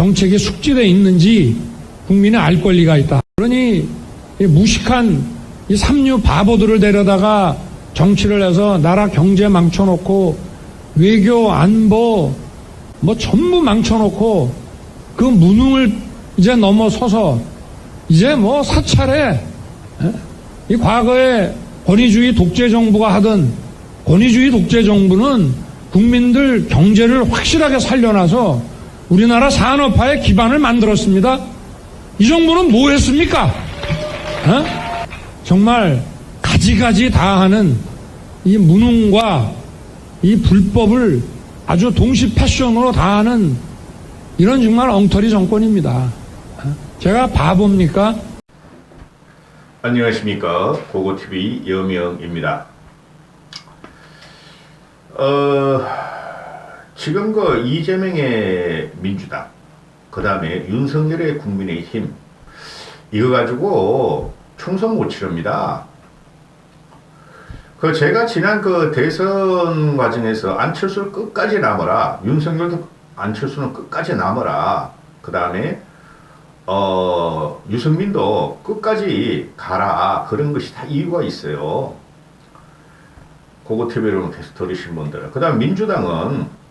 정책이 숙지되어 있는지 국민이 알 권리가 있다. 그러니 이 무식한 이 삼류 바보들을 데려다가 정치를 해서 나라 경제 망쳐놓고 외교 안보 뭐 전부 망쳐놓고 그 무능을 이제 넘어서서 이제 뭐 사찰에 이 과거에 권위주의 독재 정부가 하던 권위주의 독재 정부는 국민들 경제를 확실하게 살려놔서 우리나라 산업화의 기반을 만들었습니다. 이 정부는 뭐 했습니까? 정말 가지가지 다 하는 이 무능과 이 불법을 아주 동시 패션으로 다 하는 이런 정말 엉터리 정권입니다. 제가 바보입니까? 안녕하십니까. 고고TV 여명입니다. 지금 그 이재명의 민주당, 그 다음에 윤석열의 국민의힘, 이거 가지고 총선 못 치릅니다. 제가 지난 대선 과정에서 안철수를 끝까지 남아라, 윤석열도 안철수는 끝까지 남아라, 그 다음에 유승민도 끝까지 가라, 그런 것이 다 이유가 있어요. 고고TV로 계속 들으신 분들. 그 다음 민주당은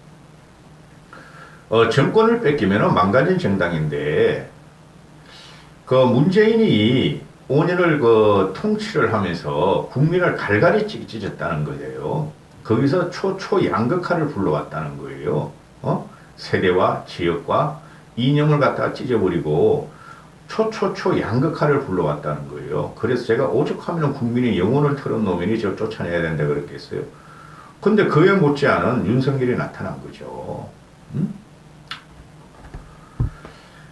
정권을 뺏기면 망가진 정당인데, 문재인이 5년을 통치를 하면서 국민을 갈갈이 찢었다는 거예요. 거기서 초양극화를 불러왔다는 거예요. 세대와 지역과 이념을 갖다가 찢어버리고 양극화를 불러왔다는 거예요. 그래서 제가 오죽하면 국민의 영혼을 털어놓으면 저 쫓아내야 된다 그랬겠어요. 근데 그에 못지않은 윤석열이 나타난 거죠.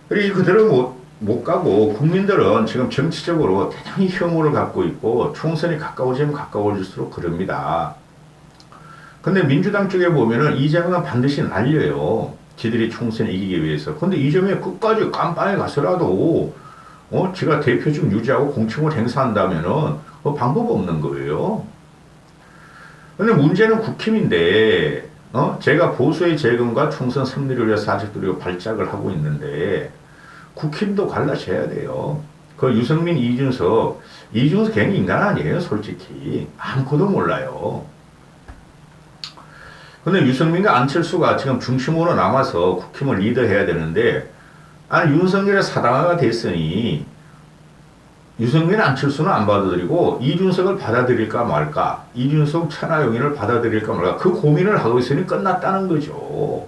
그리고 그대로 못 가고, 국민들은 지금 정치적으로 대단히 혐오를 갖고 있고 총선이 가까워지면 가까워질수록 그럽니다. 근데 민주당 쪽에 보면은 이재명은 반드시 날려요. 지들이 총선을 이기기 위해서. 근데 이재명이 끝까지 깜빵에 가서라도 지가 대표직 유지하고 공천을 행사한다면은 방법 없는 거예요. 근데 문제는 국힘인데, 제가 보수의 재건과 총선 승리를 위해서 아직도 발작을 하고 있는데, 국힘도 갈라져야 돼요. 유승민, 이준석 괜히 인간 아니에요, 솔직히. 아무것도 몰라요. 근데 유승민과 안철수가 지금 중심으로 남아서 국힘을 리드해야 되는데, 아니, 윤석열의 사당화가 됐으니, 유승민, 안철수는 안 받아들이고, 이준석을 받아들일까 말까, 이준석, 천하용인을 받아들일까 말까, 그 고민을 하고 있으니 끝났다는 거죠.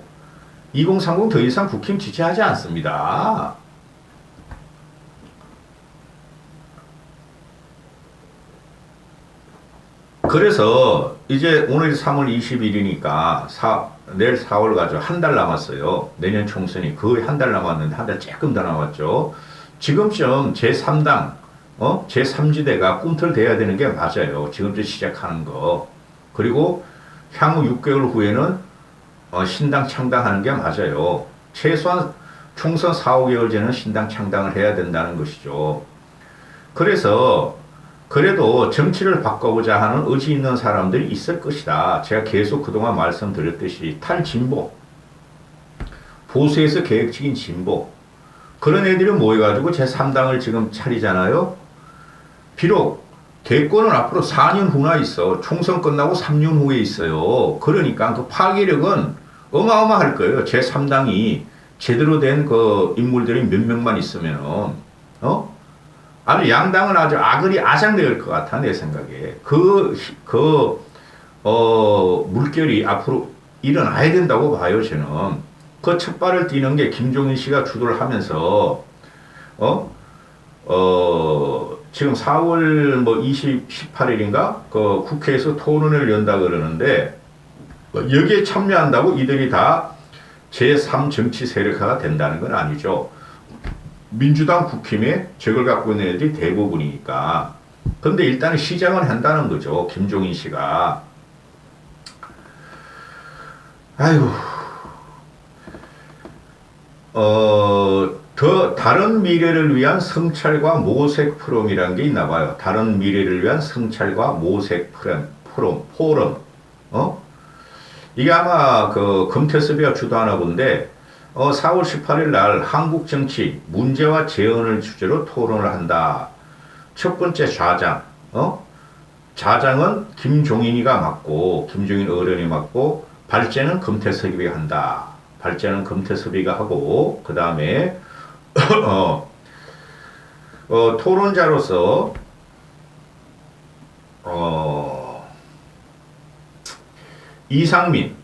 2030 더 이상 국힘 지지하지 않습니다. 그래서 이제 오늘 3월 20일이니까 내일 4월 가죠. 한 달 남았어요. 내년 총선이 거의 한 달 남았는데, 한 달 조금 더 남았죠. 지금쯤 제3당, 제3지대가 꿈틀대야 되는 게 맞아요. 지금쯤 시작하는 거. 그리고 향후 6개월 후에는 신당 창당하는 게 맞아요. 최소한 총선 4, 5개월 전에는 신당 창당을 해야 된다는 것이죠. 그래서 그래도 정치를 바꿔보자 하는 의지 있는 사람들이 있을 것이다. 제가 계속 그동안 말씀드렸듯이 탈진보, 보수에서 계획적인 진보, 그런 애들이 모여가지고 제3당을 지금 차리잖아요. 비록 대권은 앞으로 4년 후나 있어. 총선 끝나고 3년 후에 있어요. 그러니까 그 파괴력은 어마어마할 거예요. 제3당이 제대로 된 인물들이 몇 명만 있으면은, 아주 양당은 아주 아그리 아장될 것 같아, 내 생각에. 물결이 앞으로 일어나야 된다고 봐요, 저는. 첫 발을 뛰는 게 김종인 씨가 주도를 하면서, 지금 4월 18일인가? 국회에서 토론을 연다 그러는데, 여기에 참여한다고 이들이 다 제3 정치 세력화가 된다는 건 아니죠. 민주당 국힘에 적을 갖고 있는 애들이 대부분이니까. 근데 일단은 시장을 한다는 거죠. 김종인 씨가. 아이고. 다른 미래를 위한 성찰과 모색 포럼이라는 게 있나 봐요. 다른 미래를 위한 성찰과 모색 포럼. 이게 아마 금태섭이가 주도하나 본데, 4월 18일 날 한국 정치 문제와 재언을 주제로 토론을 한다. 첫 번째 좌장, 좌장은 김종인이가 맡고, 김종인 어른이 맡고, 발제는 금태섭이가 한다. 발제는 금태섭이가 하고, 그 다음에, 토론자로서, 이상민,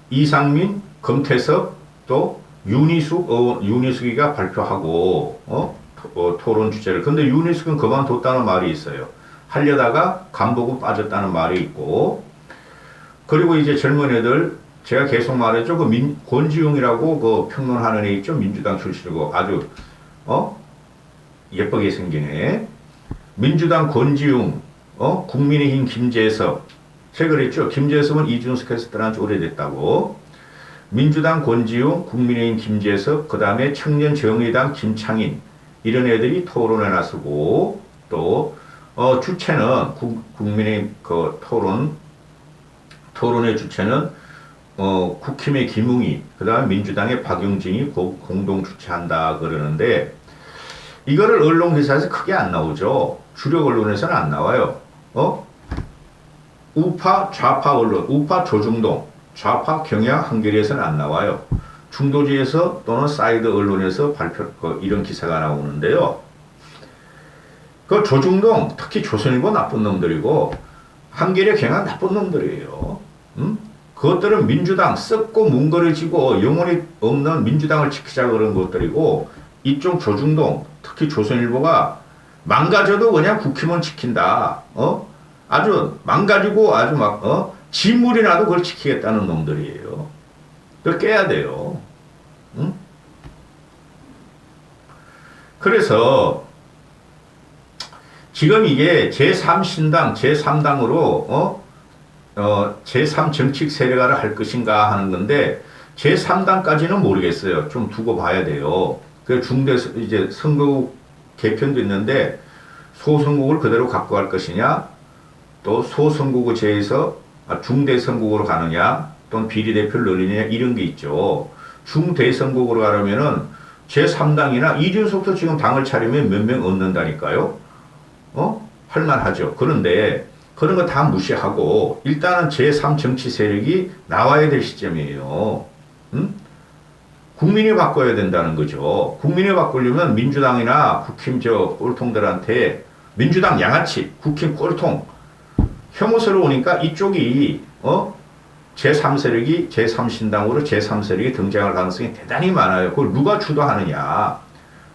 이상민, 금태섭, 또 윤희숙이가 발표하고, 토론 주제를. 근데 윤희숙은 그만뒀다는 말이 있어요. 하려다가 간보고 빠졌다는 말이 있고, 그리고 이제 젊은 애들, 제가 계속 말했죠. 권지웅이라고 그 평론하는 애 있죠. 민주당 출신이고 아주, 예쁘게 생긴 애. 민주당 권지웅, 국민의힘 김재섭. 제가 그랬죠. 김재섭은 이준석 했을 때는 아주 오래됐다고. 민주당 권지웅, 국민의힘 김재섭, 그 다음에 청년정의당 김창인. 이런 애들이 토론에 나서고, 또, 주체는, 국민의 그 토론의 주체는, 국힘의 김웅이, 그 다음 민주당의 박용진이 공동 주최한다 그러는데, 이거를 언론 기사에서 크게 안 나오죠. 주력 언론에서는 안 나와요. 우파, 좌파 언론, 우파 조중동, 좌파 경향 한겨레에서는 안 나와요. 중도지에서 또는 사이드 언론에서 이런 기사가 나오는데요. 그 조중동, 특히 조선일보 나쁜 놈들이고, 한겨레 경향 나쁜 놈들이에요. 그것들은 민주당 썩고 뭉거려지고 영혼이 없는 민주당을 지키자 그런 것들이고, 이쪽 조중동, 특히 조선일보가 망가져도 그냥 국힘은 지킨다. 아주 망가지고 아주 진물이 나도 그걸 지키겠다는 놈들이에요. 그걸 깨야 돼요. 응? 그래서 지금 이게 제3신당, 제3당으로 제3 정책 세력화를 할 것인가 하는 건데 제3당까지는 모르겠어요. 좀 두고 봐야 돼요. 그 중대 이제 선거국 개편도 있는데 소선국을 그대로 갖고 갈 것이냐, 또 소선국의 제에서 중대선국으로 가느냐, 또는 비례대표를 늘리느냐 이런 게 있죠. 중대선국으로 가려면은 제3당이나 이준석도 지금 당을 차리면 몇 명 얻는다니까요. 할만하죠. 그런데 그런 거 다 무시하고 일단은 제3 정치 세력이 나와야 될 시점이에요. 국민이 바꿔야 된다는 거죠. 국민이 바꾸려면 민주당이나 국힘 꼴통들한테 민주당 양아치, 국힘 꼴통 혐오스러우니까 이쪽이 제3 세력이 제3신당으로 제3 세력이 등장할 가능성이 대단히 많아요. 그걸 누가 주도하느냐.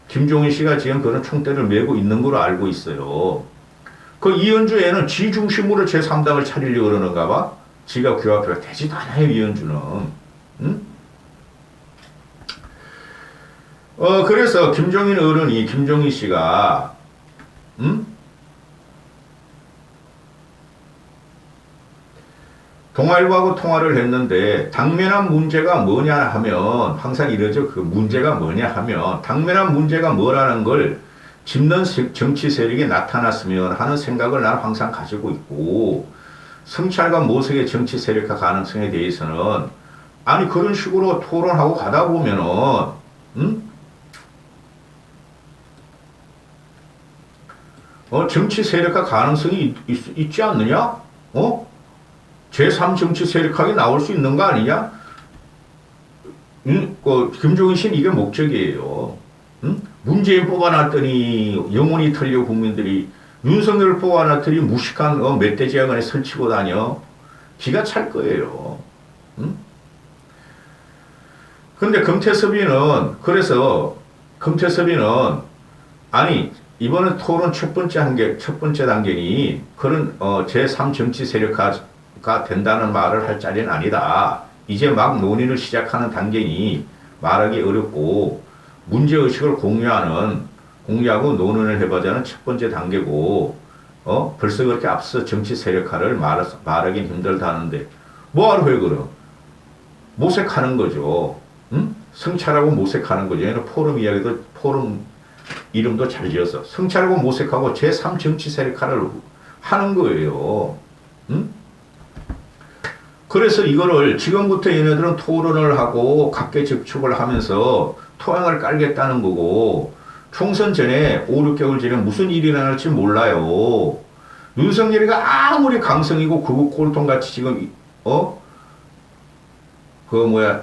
김종인 씨가 지금 그런 총대를 메고 있는 걸로 알고 있어요. 그 이현주 애는 지 중심으로 제3당을 차리려고 그러는가 봐. 지가 규합표가 되지도 않아요, 이현주는. 그래서 김종인 어른이, 김종인 씨가, 동아일보하고 통화를 했는데, 당면한 문제가 뭐냐 하면, 항상 이러죠. 그 문제가 뭐냐 하면, 당면한 문제가 뭐라는 걸 짚는 정치 세력이 나타났으면 하는 생각을 나는 항상 가지고 있고, 성찰과 모색의 정치 세력화 가능성에 대해서는, 아니, 그런 식으로 토론하고 가다 보면은, 정치 세력화 가능성이 있지 않느냐? 제3 정치 세력화가 나올 수 있는 거 아니냐? 김종인 씨는 이게 목적이에요. 문재인 뽑아놨더니 영혼이 털려 국민들이 윤석열 뽑아놨더니 무식한 멧돼지 양안에 설치고 다녀. 기가 찰 거예요. 근데 금태섭이는 아니 이번에 토론 첫 번째 단계니 그런 제3 정치 세력화가 된다는 말을 할 자리는 아니다. 이제 막 논의를 시작하는 단계니 말하기 어렵고 문제의식을 공유하고 논의를 해보자는 첫 번째 단계고 벌써 그렇게 앞서 정치 세력화를 말하긴 힘들다 하는데 뭐하러 해 그럼? 모색하는 거죠. 성찰하고 모색하는 거죠. 얘는 포럼 이름도 잘 지어서 성찰하고 모색하고 제3 정치 세력화를 하는 거예요. 그래서 이거를 지금부터 얘네들은 토론을 하고 각계접촉을 하면서 토양을 깔겠다는 거고, 총선 전에 5, 6개월 전에 무슨 일이 일어날지 몰라요. 윤석열이가 아무리 강성이고 극우꼴통같이 지금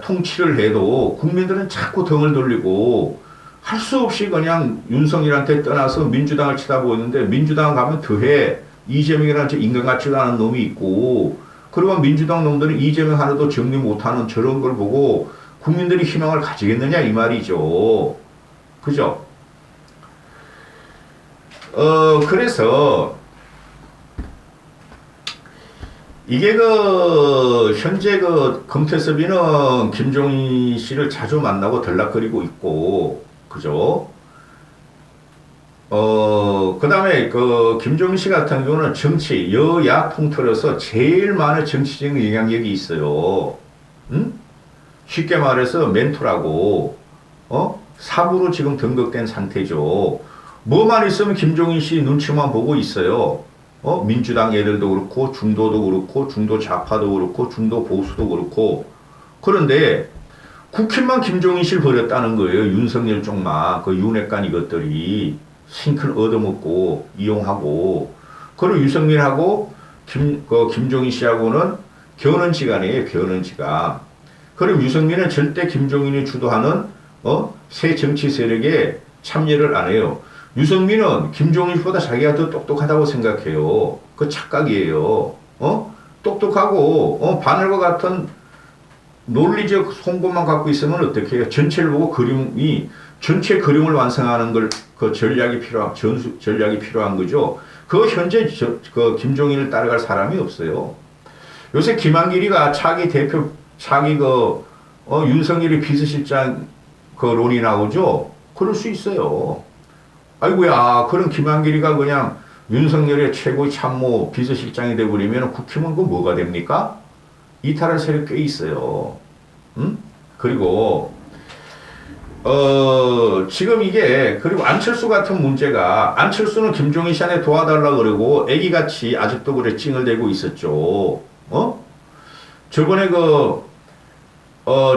통치를 해도 국민들은 자꾸 등을 돌리고 할 수 없이 그냥 윤석열한테 떠나서 민주당을 쳐다보고 있는데, 민주당 가면 더해 이재명이라는 저 인간 같지도 않은 놈이 있고, 그리고 민주당 놈들은 이재명 하나도 정리 못하는 저런 걸 보고 국민들이 희망을 가지겠느냐 이 말이죠. 그죠? 그래서 이게 현재 금태섭이는 김종인 씨를 자주 만나고 들락거리고 있고, 그죠? 그 다음에 김종인 씨 같은 경우는 정치, 여야 통틀어서 제일 많은 정치적인 영향력이 있어요. 응? 쉽게 말해서 멘토라고, 사부로 지금 등극된 상태죠. 뭐만 있으면 김종인 씨 눈치만 보고 있어요. 민주당 애들도 그렇고, 중도도 그렇고, 중도 좌파도 그렇고, 중도 보수도 그렇고. 그런데 국힘만 김종인 씨를 버렸다는 거예요. 윤석열 쪽만, 윤핵관 이것들이. 싱크를 얻어먹고, 이용하고. 그리고 윤석열하고 김종인 씨하고는 견원지간이에요, 견원지간. 그럼 윤석열은 절대 김종인이 주도하는, 새 정치 세력에 참여를 안 해요. 유승민은 김종인보다 자기가 더 똑똑하다고 생각해요. 그 착각이에요. 똑똑하고, 바늘과 같은 논리적 송곳만 갖고 있으면 어떻게 해요? 전체를 보고 전체 그림을 완성하는 전략이 필요한 거죠. 현재 김종인을 따라갈 사람이 없어요. 요새 김한길이가 윤석열이 비서실장 론이 나오죠? 그럴 수 있어요. 아이고야, 그런 김한길이가 그냥 윤석열의 최고의 참모 비서실장이 되어버리면 국힘은 뭐가 됩니까? 이탈할 세력 꽤 있어요. 응? 그리고, 지금 그리고 안철수 같은 문제가, 안철수는 김종인 씨한테 도와달라 그러고, 애기같이 아직도 그래 찡을 대고 있었죠. 저번에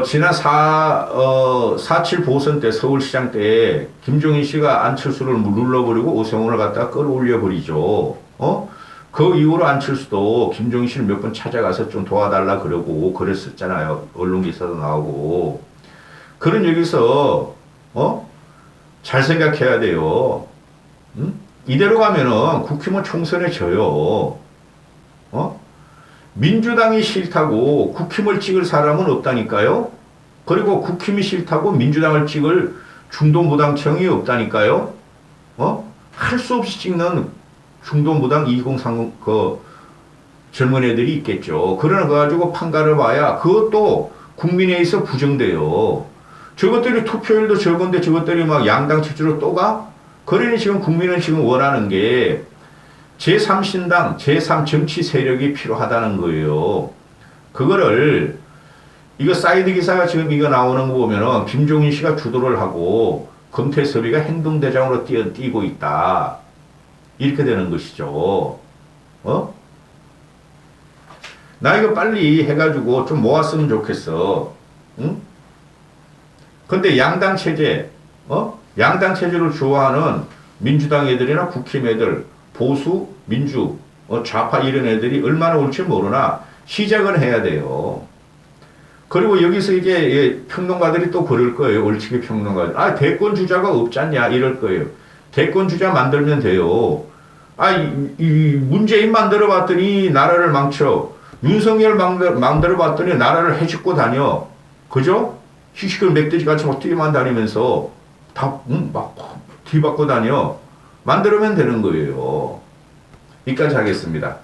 지난 4.7 보선 때, 서울시장 때, 김종인 씨가 안철수를 눌러버리고 오세훈을 갖다가 끌어올려버리죠. 그 이후로 안철수도 김종인 씨를 몇 번 찾아가서 좀 도와달라 그러고 그랬었잖아요. 언론기사도 나오고. 그런 여기서, 잘 생각해야 돼요. 응? 이대로 가면은 국힘은 총선에 져요. 민주당이 싫다고 국힘을 찍을 사람은 없다니까요. 그리고 국힘이 싫다고 민주당을 찍을 중도무당청이 없다니까요. 할 수 없이 찍는 중도무당 2030 젊은 애들이 있겠죠. 그러나 가지고 판가를 봐야 그것도 국민회의에서 부정돼요. 저것들이 투표율도 적은데 저것들이 막 양당 체제로 또 가? 그러니 지금 국민은 지금 원하는 게 제3신당, 제3정치 세력이 필요하다는 거예요. 그거를, 사이드 기사가 지금 이거 나오는 거 보면은, 김종인 씨가 주도를 하고, 금태섭이가 행동대장으로 뛰고 있다. 이렇게 되는 것이죠. 나 이거 빨리 해가지고 좀 모았으면 좋겠어. 응? 근데 양당 체제, 양당 체제를 좋아하는 민주당 애들이나 국힘 애들, 보수, 민주, 좌파 이런 애들이 얼마나 올지 모르나 시작은 해야 돼요. 그리고 여기서 평론가들이 또 그럴 거예요. 얼치기 평론가들. 대권 주자가 없지 않냐 이럴 거예요. 대권 주자 만들면 돼요. 이 문재인 만들어 봤더니 나라를 망쳐. 윤석열 만들어 봤더니 나라를 해집고 다녀. 그죠? 희식을 멧돼지같이 막 뛰어만 다니면서 막 뒤바꿔 다녀. 만들면 되는 거예요. 여기까지 하겠습니다.